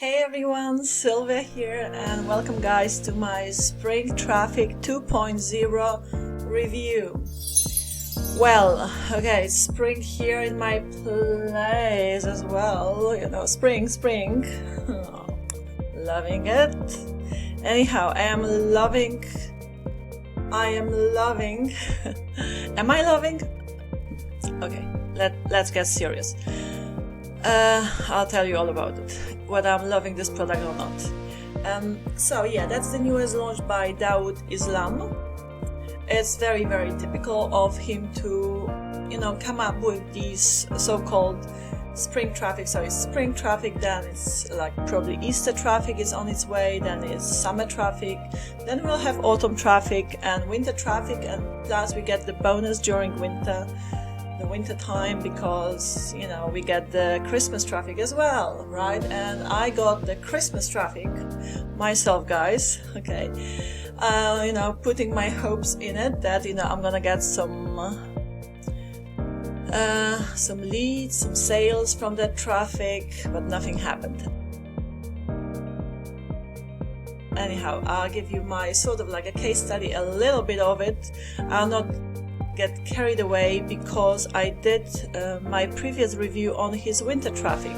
Hey everyone, Sylvia here and welcome guys to my Spring Traffic 2.0 review. Well, okay, it's spring here in my place as well, spring. Loving it. Anyhow, I am loving. Am I loving? Okay, let's get serious. I'll tell you all about it, whether I'm loving this product or not. So yeah, that's the newest launch by Dawud Islam. It's very, very typical of him to, come up with these so-called spring traffic. So it's spring traffic, then it's like probably Easter traffic is on its way, then it's summer traffic, then we'll have autumn traffic and winter traffic, and plus we get the bonus during winter time because we get the Christmas traffic as well, right? And I got the Christmas traffic myself, guys. Okay, putting my hopes in it that I'm gonna get some leads, some sales from that traffic, but nothing happened. Anyhow, I'll give you my sort of like a case study, a little bit of it. I'll not get carried away because I did my previous review on his winter traffic,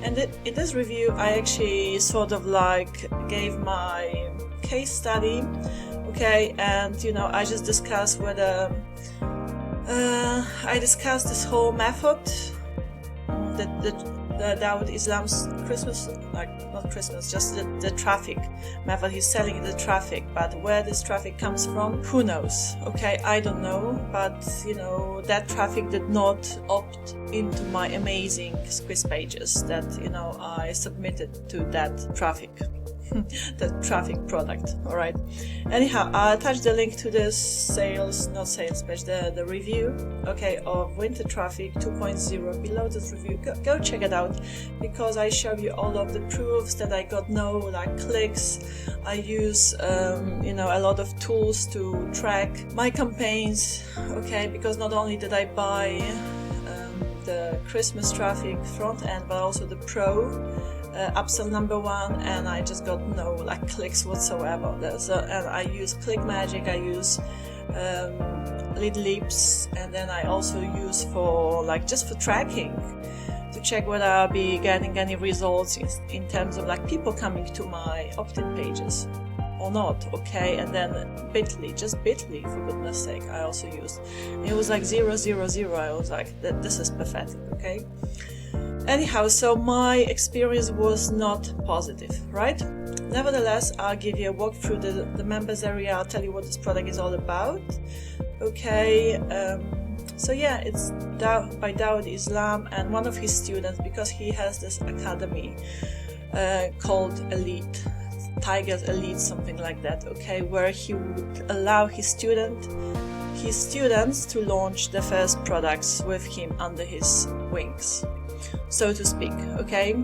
and in this review I actually sort of like gave my case study, okay, and I just discussed whether I discussed this whole method, the Dawud Islam's Christmas, not Christmas, just the traffic method. He's selling the traffic, but where this traffic comes from, who knows? Okay, I don't know, but that traffic did not opt into my amazing quiz pages that I submitted to that traffic. The traffic product. All right. Anyhow, I'll attach the link to this page, the review, okay, of winter traffic 2.0 below this review. Go check it out because I show you all of the proofs that I got no clicks. I use a lot of tools to track my campaigns, okay, because not only did I buy the Christmas traffic front end, but also the Pro upsell number 1, and I just got no clicks whatsoever. And I use Click Magic, I use Lead Leaps, and then I also use for just for tracking to check whether I'll be getting any results in terms of people coming to my opt-in pages or not, okay. And then Bitly, for goodness sake, I also used. It was 000. I was like, this is pathetic, okay. Anyhow, so my experience was not positive, right? Nevertheless, I'll give you a walk through the members area. I'll tell you what this product is all about. Okay, so yeah, it's by Dawud Islam and one of his students, because he has this academy called Elite, Tigers Elite, something like that, okay, where he would allow his students to launch the first products with him under his wings, so to speak, okay.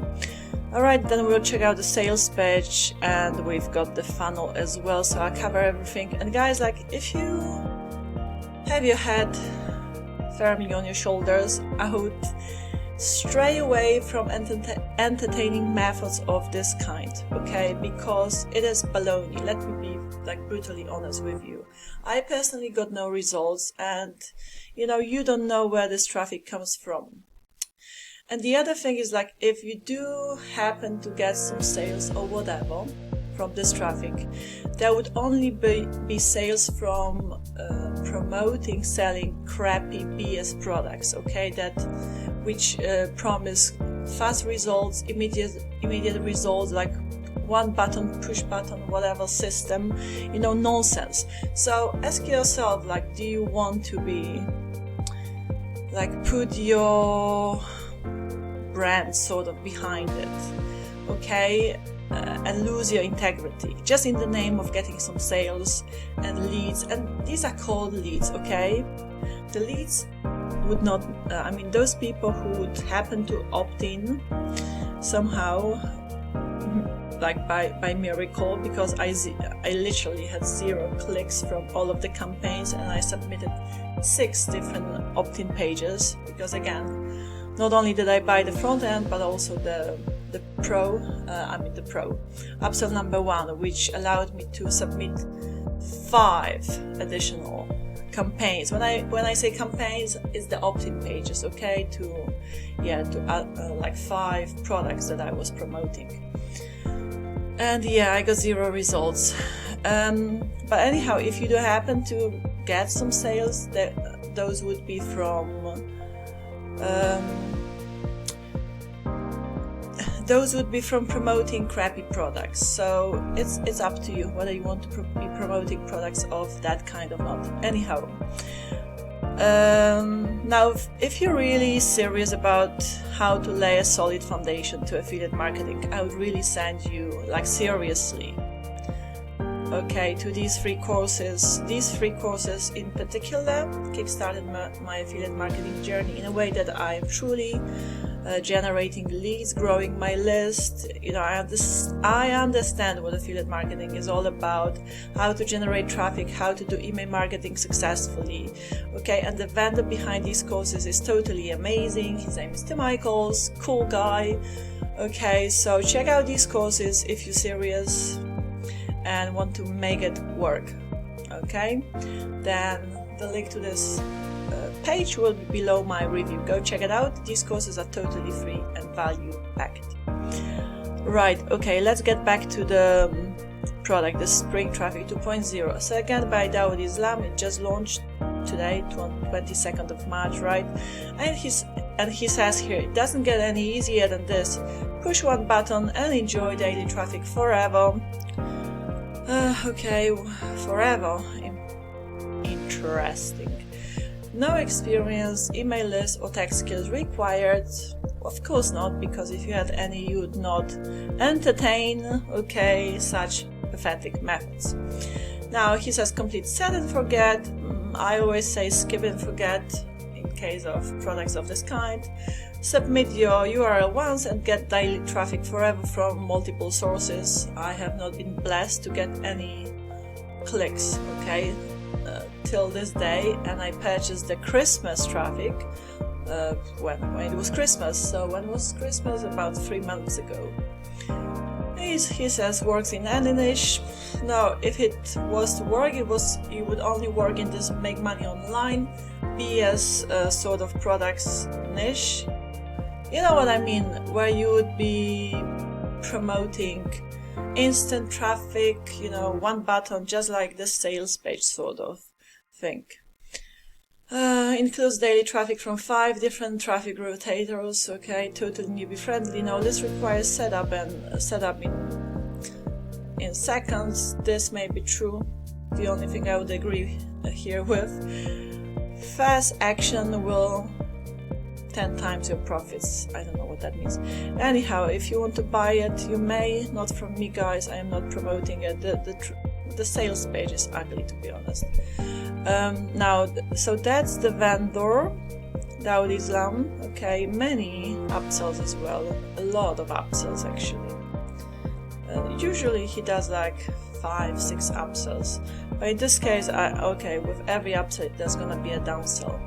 Alright, then we'll check out the sales page, and we've got the funnel as well, so I'll cover everything. And guys, if you have your head firmly on your shoulders, I would stray away from entertaining methods of this kind, okay, because it is baloney. Let me be brutally honest with you. I personally got no results, and you don't know where this traffic comes from. And the other thing is, if you do happen to get some sales or whatever from this traffic, there would only be sales from promoting, selling crappy BS products, okay, which promise fast results, immediate results, one button, push button, whatever system, nonsense. So ask yourself, do you want to be put your brand sort of behind it, okay, and lose your integrity just in the name of getting some sales and leads? And these are called leads, okay. The leads would not, those people who would happen to opt in somehow, by miracle, because I literally had 0 clicks from all of the campaigns, and I submitted 6 different opt-in pages, because again, not only did I buy the front end, but also the the pro upsell number 1, which allowed me to submit 5 additional campaigns. When I say campaigns, it's the opt-in pages, okay, to like 5 products that I was promoting. And yeah, I got 0 results. But anyhow, if you do happen to get some sales, those would be from promoting crappy products. So it's up to you whether you want to be promoting products of that kind or not. Anyhow, now if you're really serious about how to lay a solid foundation to affiliate marketing, I would really send you, like, seriously, okay, to these 3 courses. These 3 courses in particular kickstarted my affiliate marketing journey in a way that I am truly generating leads, growing my list. You know, I understand what affiliate marketing is all about, how to generate traffic, how to do email marketing successfully. Okay, and the vendor behind these courses is totally amazing. His name is Tim Michaels, cool guy. Okay, so check out these courses if you're serious and want to make it work. Okay, then the link to this page will be below my review. Go check it out. These courses are totally free and value packed. Right, okay, let's get back to the product, the Spring Traffic 2.0. So again, by Dawud Islam, it just launched today, 22nd of March, right? And he says here, it doesn't get any easier than this. Push one button and enjoy daily traffic forever. Okay, forever. Interesting. No experience, email list or text skills required. Of course not, because if you had any, you would not entertain, okay, such pathetic methods. Now he says complete set and forget. I always say skip and forget in case of products of this kind. Submit your URL once and get daily traffic forever from multiple sources. I have not been blessed to get any clicks, okay, till this day, and I purchased the Christmas traffic when it was Christmas. So when was Christmas? About 3 months ago. He says works in any niche. No, if it was to work, it would only work in this make money online BS sort of products niche. You know what I mean, where you would be promoting instant traffic, you know, one button, just like the sales page sort of thing. Includes daily traffic from 5 different traffic rotators, okay, totally newbie friendly. Now this requires setup in seconds. This may be true. The only thing I would agree here with. Fast action will 10 times your profits. I don't know what that means. Anyhow, if you want to buy it, you may. Not from me, guys. I am not promoting it. The sales page is ugly, to be honest. So that's the vendor, Dawud Islam. Okay, many upsells as well. A lot of upsells actually. Usually he does like 5-6 upsells, but in this case, with every upsell there's gonna be a downsell.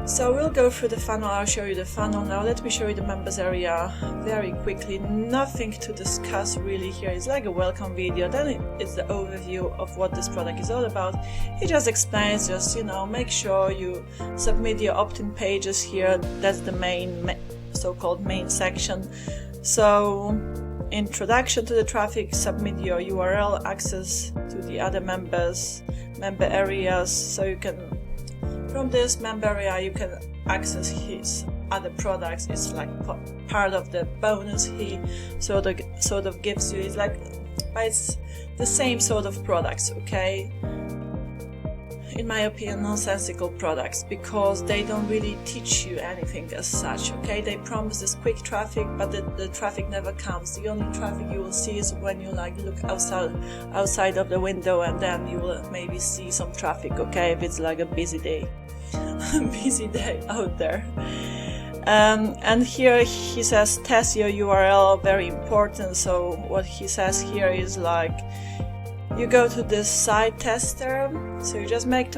So we'll go through the funnel. I'll show you the funnel now. Let me show you the members area very quickly. Nothing to discuss really here. It's like a welcome video. Then it's the overview of what this product is all about. He just explains, make sure you submit your opt-in pages here. That's the main, so-called main section. So introduction to the traffic, submit your URL, access to the other member areas. So you can, from this member area, you can access his other products. It's like part of the bonus he sort of gives you. It's like, but it's the same sort of products, okay? In my opinion, nonsensical products, because they don't really teach you anything as such, okay? They promise this quick traffic, but the traffic never comes. The only traffic you will see is when you look outside of the window, and then you will maybe see some traffic, okay? If it's like a busy day out there. And here he says test your URL, very important. So what he says here is like, you go to this site tester, so you just make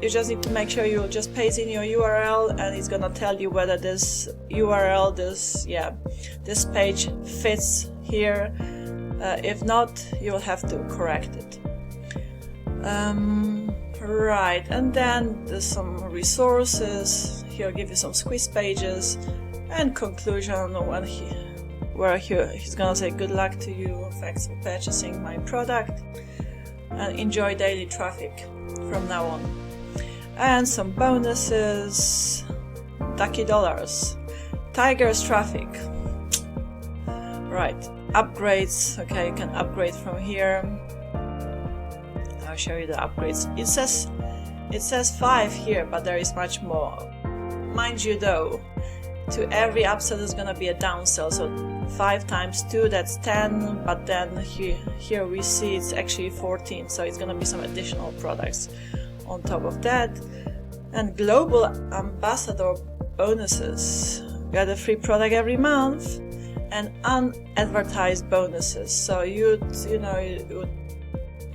you just need to make sure you just paste in your URL, and it's gonna tell you whether this URL, this page fits here. If not, you will have to correct it. Right, and then there's some resources. Here I'll give you some squeeze pages, and conclusion where he's gonna say good luck to you, thanks for purchasing my product, and enjoy daily traffic from now on. And some bonuses, lucky dollars, Tiger's traffic. Right, upgrades. Okay, you can upgrade from here. I'll show you the upgrades. It says 5 here, but there is much more. Mind you though, to every upsell is gonna be a downsell, so 5 times 2, that's 10, but then here we see it's actually 14, so it's gonna be some additional products on top of that. And global ambassador bonuses. Get a free product every month, and unadvertised bonuses. So it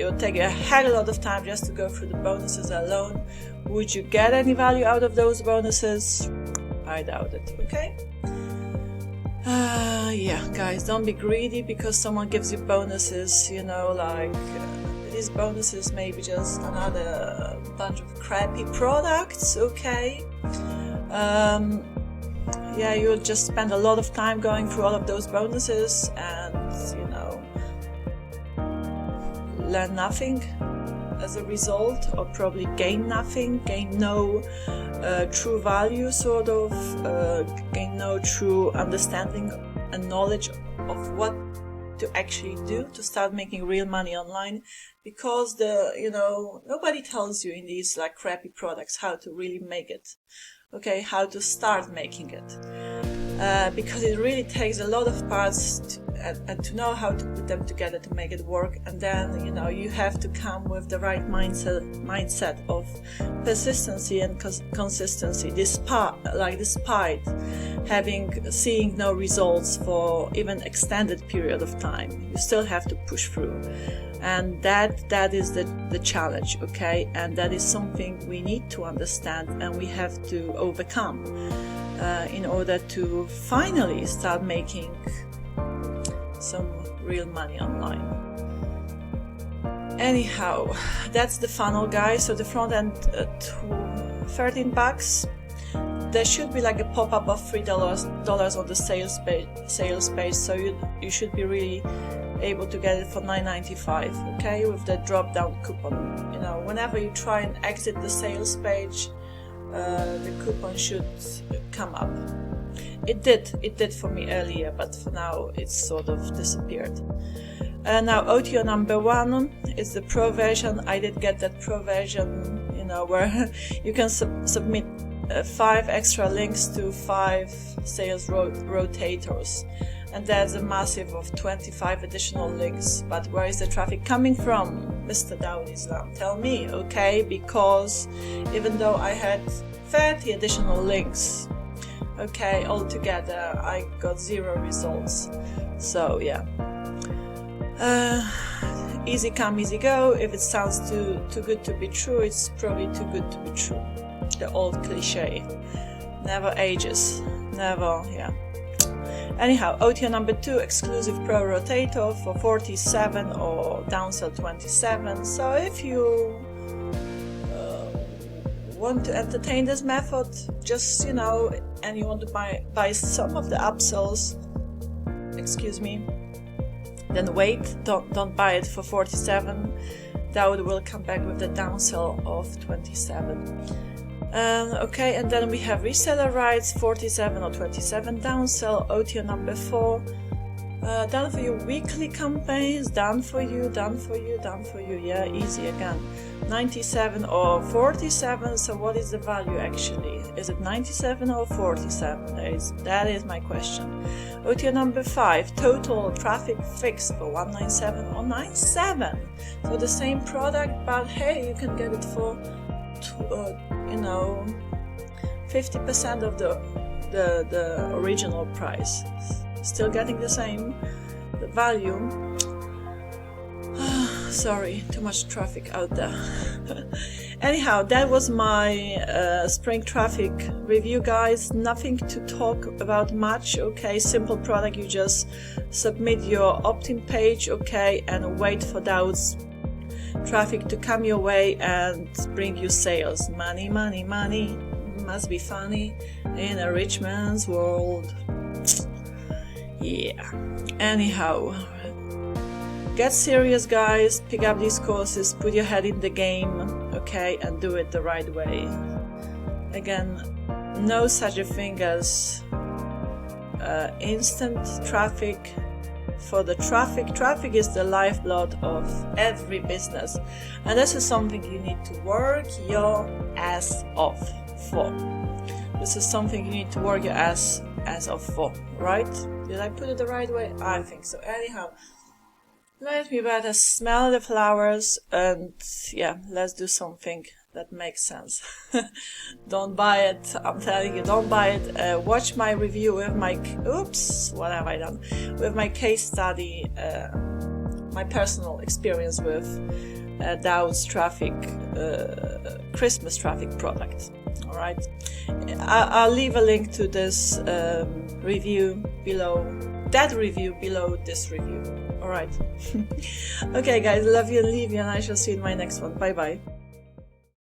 would take a hell of a lot of time just to go through the bonuses alone. Would you get any value out of those bonuses? I doubt it. Okay. Yeah, guys, don't be greedy because someone gives you bonuses. These bonuses may be just another bunch of crappy products. Okay. Yeah, you'll just spend a lot of time going through all of those bonuses and learn nothing as a result, or probably gain nothing, gain no true value, gain no true understanding and knowledge of what to actually do to start making real money online, because nobody tells you in these crappy products how to really make it. Okay, how to start making it, because it really takes a lot of parts and to know how to put them together to make it work. And then you have to come with the right mindset of persistency and consistency, despite seeing no results for even extended period of time. You still have to push through, and that is the challenge. Okay, and that is something we need to understand and we have to overcome in order to finally start making some real money online. Anyhow, that's the funnel, guys. So the front end to $13. There should be a pop-up of $3 on the sales page, so you should be really able to get it for $9.95. Okay, with the drop-down coupon. Whenever you try and exit the sales page, the coupon should come up. It did for me earlier, but for now it's sort of disappeared. Now OTO number 1 is the pro version. I did get that pro version, where you can submit 5 extra links to 5 sales rotators, and there's a massive of 25 additional links. But where is the traffic coming from, Mr. Dawud Islam? Tell me, okay? Because even though I had 30 additional links, okay, altogether I got 0 results. So yeah, easy come, easy go. If it sounds too good to be true, it's probably too good to be true. The old cliche never ages, never. Yeah. Anyhow, OTO number 2, exclusive pro rotator for 47 or downsell 27. So if you want to entertain this method, just and you want to buy some of the upsells, then wait, don't buy it for 47. Dawud will come back with the downsell of 27. Okay, and then we have reseller rights, 47 or 27 downsell, OTO number 4. Done for you weekly campaigns, done for you, yeah, easy again. 97 or 47, so what is the value actually? Is it 97 or 47? That is my question. OTO number 5, total traffic fixed for 197 or 97. So the same product, but hey, you can get it for 50% of the original price. Still getting the same value. sorry, too much traffic out there. Anyhow, that was my spring traffic review, guys. Nothing to talk about much, okay? Simple product. You just submit your opt-in page, okay, and wait for those traffic to come your way and bring you sales. Money, money, money. Must be funny in a rich man's world. Yeah. Anyhow, get serious, guys. Pick up these courses, put your head in the game, okay, and do it the right way. Again, no such a thing as instant traffic. For the traffic is the lifeblood of every business, and this is something you need to work your ass off for. This is something you need to work your ass off for, right? Did I put it the right way? I think so. Anyhow, let me better smell the flowers, and yeah, let's do something that makes sense. Don't buy it, I'm telling you, don't buy it. Watch my review with my, oops, what have I done? With my case study, my personal experience with Dawud's traffic, Christmas traffic product. Alright, I'll leave a link to this review below, that review below this review. Alright. Okay guys, love you and leave you, and I shall see you in my next one. Bye bye.